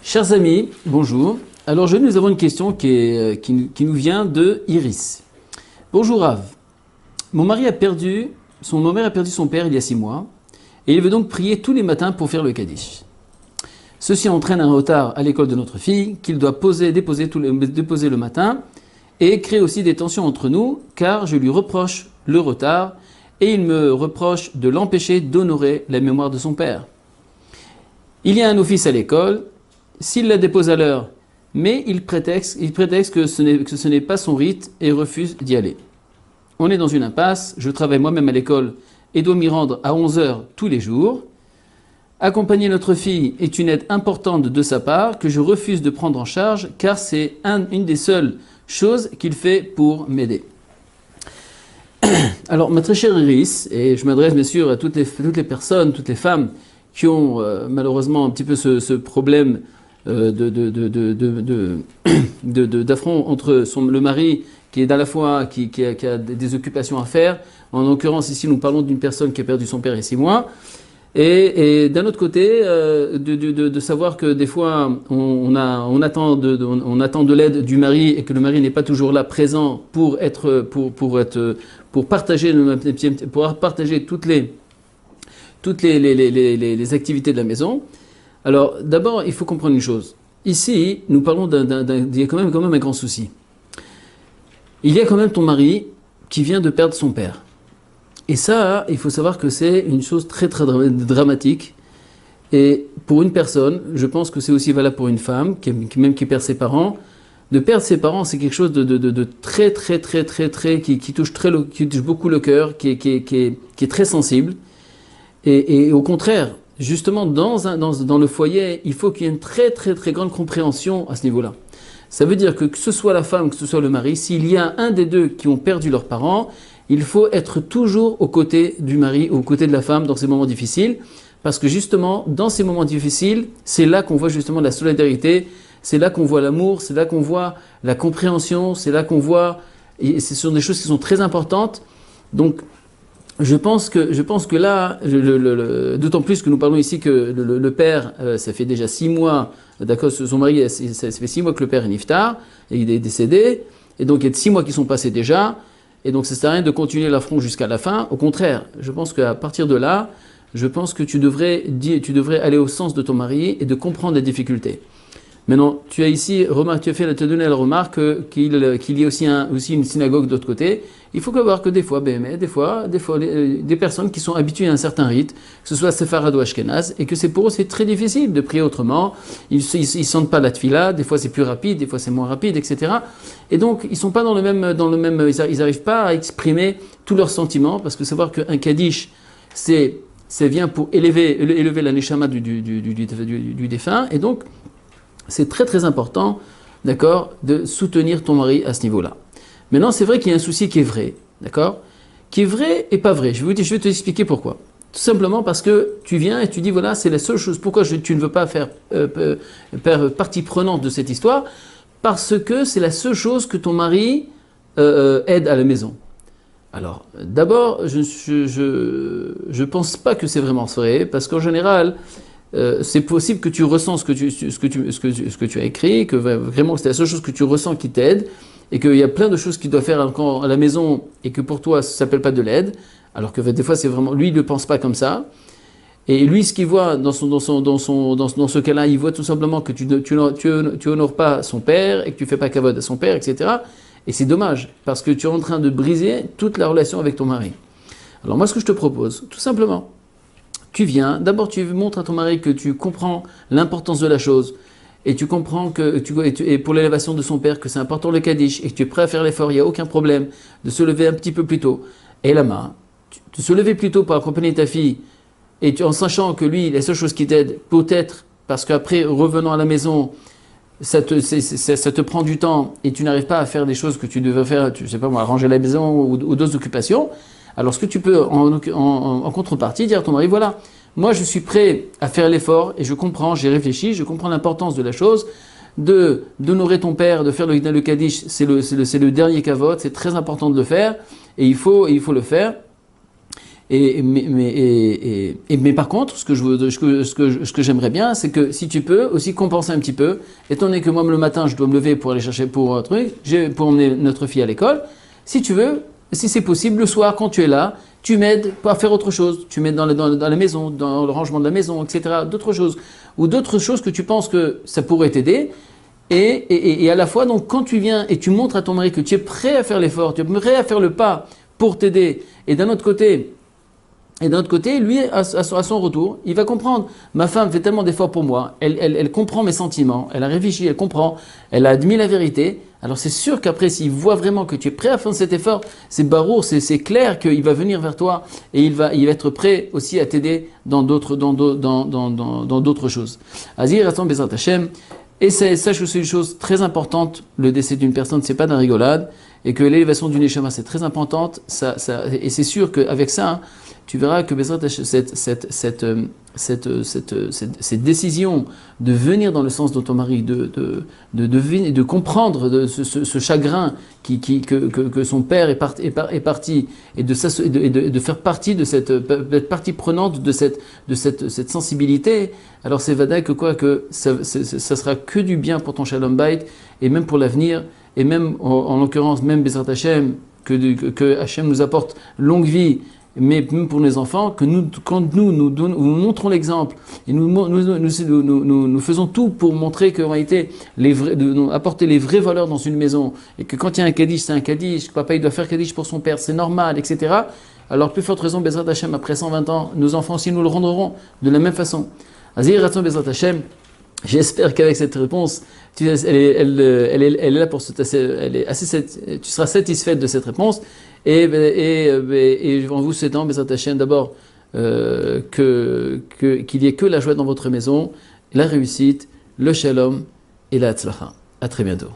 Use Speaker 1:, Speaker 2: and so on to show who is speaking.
Speaker 1: Chers amis, bonjour. Alors aujourd'hui nous avons une question qui nous vient de Iris. Bonjour Rav. Mon mari a perdu son père il y a 6 mois et il veut donc prier tous les matins pour faire le Kaddish. Ceci entraîne un retard à l'école de notre fille qu'il doit déposer le matin et crée aussi des tensions entre nous car je lui reproche le retard et il me reproche de l'empêcher d'honorer la mémoire de son père. Il y a un office à l'école, s'il la dépose à l'heure, mais il prétexte que ce n'est pas son rite et refuse d'y aller. On est dans une impasse, je travaille moi-même à l'école et dois m'y rendre à 11 heures tous les jours. Accompagner notre fille est une aide importante de sa part que je refuse de prendre en charge car c'est une des seules choses qu'il fait pour m'aider. Alors, ma très chère Iris, et je m'adresse bien sûr à toutes les personnes, toutes les femmes qui ont malheureusement un petit peu ce problème d'affront entre le mari qui est à la fois qui a des occupations à faire. En l'occurrence ici nous parlons d'une personne qui a perdu son père il y a 6 mois. Et d'un autre côté, de savoir que des fois on attend de l'aide du mari et que le mari n'est pas toujours là présent pour partager toutes les activités de la maison. Alors d'abord il faut comprendre une chose. Ici nous parlons il y a quand même un grand souci. Il y a quand même ton mari qui vient de perdre son père. Et ça, il faut savoir que c'est une chose très très dramatique. Et pour une personne, je pense que c'est aussi valable pour une femme, même qui perd ses parents. De perdre ses parents, c'est quelque chose de très très très très très qui touche beaucoup le cœur, qui est très sensible. Et au contraire, justement dans le foyer, il faut qu'il y ait une très très très grande compréhension à ce niveau-là. Ça veut dire que ce soit la femme, que ce soit le mari, s'il y a un des deux qui ont perdu leurs parents, il faut être toujours aux côtés du mari, aux côtés de la femme dans ces moments difficiles, parce que justement, dans ces moments difficiles, c'est là qu'on voit justement la solidarité, c'est là qu'on voit l'amour, c'est là qu'on voit la compréhension, c'est là qu'on voit, et ce sont des choses qui sont très importantes. Donc, je pense que là, d'autant plus que nous parlons ici que le père, ça fait déjà 6 mois, d'accord, son mari, ça fait 6 mois que le père est niftar, et il est décédé, et donc il y a 6 mois qui sont passés déjà. Et donc, ça ne sert à rien de continuer l'affront jusqu'à la fin. Au contraire, je pense qu'à partir de là, je pense que tu devrais aller au sens de ton mari et de comprendre les difficultés. Maintenant, tu as donné la remarque qu'il y a aussi une synagogue de l'autre côté. Il faut voir que des fois, des personnes qui sont habituées à un certain rite, que ce soit séfarade ou ashkénaze, et que pour eux c'est très difficile de prier autrement. Ils ne sentent pas la tfila, des fois c'est plus rapide, des fois c'est moins rapide, etc. Et donc ils sont pas ils n'arrivent pas à exprimer tous leurs sentiments, parce que savoir qu'un kaddish, ça vient pour élever la neshama du défunt, et donc c'est très très important, d'accord, de soutenir ton mari à ce niveau-là. Maintenant, c'est vrai qu'il y a un souci qui est vrai, d'accord, qui est vrai et pas vrai. Je vais te expliquer pourquoi. Tout simplement parce que tu viens et tu dis, voilà, c'est la seule chose. Pourquoi tu ne veux pas faire partie prenante de cette histoire? Parce que c'est la seule chose que ton mari aide à la maison. Alors, d'abord, je pense pas que c'est vraiment vrai, parce qu'en général, c'est possible que tu ressens ce que tu as écrit, que vraiment c'est la seule chose que tu ressens qui t'aide, et qu'il y a plein de choses qu'il doit faire à la maison, et que pour toi ça ne s'appelle pas de l'aide, alors que des fois c'est vraiment, lui il ne pense pas comme ça, et lui ce qu'il voit dans ce cas-là, il voit tout simplement que tu honores pas son père, et que tu fais pas kavod à son père, etc. Et c'est dommage, parce que tu es en train de briser toute la relation avec ton mari. Alors moi ce que je te propose, tout simplement, tu viens, d'abord tu montres à ton mari que tu comprends l'importance de la chose, et tu comprends et pour l'élévation de son père, que c'est important le Kaddish, et que tu es prêt à faire l'effort, il n'y a aucun problème de se lever un petit peu plus tôt. Et la main, de se lever plus tôt pour accompagner ta fille, en sachant que lui, la seule chose qui t'aide, peut-être, parce qu'après, revenant à la maison, ça te prend du temps, et tu n'arrives pas à faire des choses que tu devais faire, tu sais pas moi, ranger la maison ou d'autres occupations. Alors ce que tu peux en contrepartie dire à ton mari, voilà, moi je suis prêt à faire l'effort et je comprends, j'ai réfléchi, je comprends l'importance de la chose, d'honorer ton père, de faire le Kaddish, c'est le dernier kavod, c'est très important de le faire et il faut le faire. Mais par contre, ce que j'aimerais bien, c'est que si tu peux aussi compenser un petit peu, étant donné que moi le matin je dois me lever pour aller chercher pour un truc, pour emmener notre fille à l'école, si tu veux, si c'est possible, le soir quand tu es là, tu m'aides à faire autre chose, tu m'aides dans la maison, dans le rangement de la maison, etc. D'autres choses, ou d'autres choses que tu penses que ça pourrait t'aider. Et à la fois, donc, quand tu viens et tu montres à ton mari que tu es prêt à faire l'effort, tu es prêt à faire le pas pour t'aider, et d'un autre côté, lui, à son retour, il va comprendre. Ma femme fait tellement d'efforts pour moi, elle comprend mes sentiments, elle a réfléchi, elle comprend, elle a admis la vérité. Alors c'est sûr qu'après, s'il voit vraiment que tu es prêt à faire cet effort, c'est barour, c'est clair qu'il va venir vers toi et il va être prêt aussi à t'aider dans d'autres choses. Azir, Ratzon, Bezrat Hashem. Et sache que c'est une chose très importante, le décès d'une personne, c'est pas d'un rigolade, et que l'élévation d'une neshama, c'est très importante, et c'est sûr qu'avec ça, hein, tu verras que cette décision de venir dans le sens de ton mari, de comprendre ce chagrin que son père est parti, et de faire partie de d'être partie prenante de cette sensibilité, alors c'est vadaï que ça sera que du bien pour ton Shalom Bayit, et même pour l'avenir, et même en l'occurrence, même Bezrat Hashem, que Hashem nous apporte longue vie, mais même pour les enfants, que quand nous montrons l'exemple, et nous faisons tout pour montrer qu'en réalité, apporter les vraies valeurs dans une maison, et que quand il y a un Kaddish, c'est un Kaddish, que papa il doit faire Kaddish pour son père, c'est normal, etc. Alors, plus forte raison, Bezrat Hashem, après 120 ans, nos enfants aussi nous le rendront de la même façon. Azir Ratzon Bezrat Hashem. J'espère qu'avec cette réponse, elle est là pour tu seras satisfaite de cette réponse. Et en vous souhaitant, Bezrat Hashem, d'abord qu'il y ait que la joie dans votre maison, la réussite, le shalom et la tzlacha. À très bientôt.